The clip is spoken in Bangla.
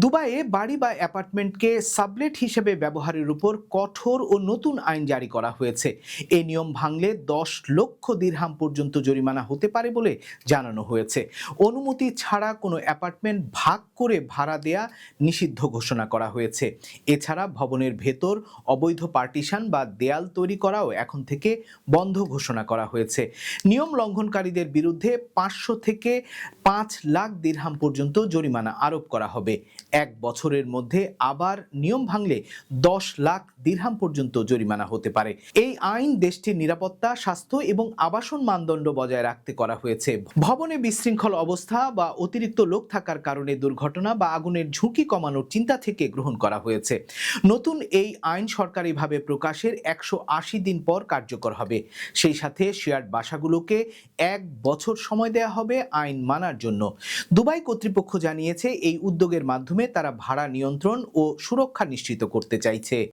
দুবাইয়ে বাড়ি বা অ্যাপার্টমেন্টকে সাবলেট হিসেবে ব্যবহারের উপর কঠোর ও নতুন আইন জারি করা হয়েছে। এই নিয়ম ভাঙলে 10 লক্ষ দিরহাম পর্যন্ত জরিমানা হতে পারে বলে জানানো হয়েছে। অনুমতি ছাড়া কোনো অ্যাপার্টমেন্ট ভাগ করে ভাড়া দেয়া নিষিদ্ধ ঘোষণা করা হয়েছে। এছাড়া ভবনের ভেতর অবৈধ পার্টিশন বা দেয়াল তৈরি করাও এখন থেকে বন্ধ ঘোষণা করা হয়েছে। নিয়ম লঙ্ঘনকারীদের বিরুদ্ধে 500 থেকে 5 লাখ দিরহাম পর্যন্ত জরিমানা আরোপ করা হবে। 1 বছরের মধ্যে আবার নিয়ম ভাঙলে 10 লাখ দিরহাম পর্যন্ত জরিমানা হতে পারে। এই আইন দেশটির নিরাপত্তা, স্বাস্থ্য এবং আবাসন মানদণ্ড বজায় রাখতে করা হয়েছে। ভবনে বিশৃঙ্খল অবস্থা বা অতিরিক্ত লোক থাকার কারণে দুর্ঘটনা বা আগুনের ঝুঁকি কমানোর চিন্তা থেকে গ্রহণ করা হয়েছে। নতুন এই আইন সরকারিভাবে প্রকাশের 180 দিন পর কার্যকর হবে। সেই সাথে শেয়ার্ড বাসাগুলোকে 1 বছর সময় দেওয়া হবে আইন মানার জন্য। দুবাই কর্তৃপক্ষ জানিয়েছে, এই উদ্যোগের মাধ্যমে তারা ভাড়া নিয়ন্ত্রণ ও সুরক্ষা নিশ্চিত করতে চাইছে।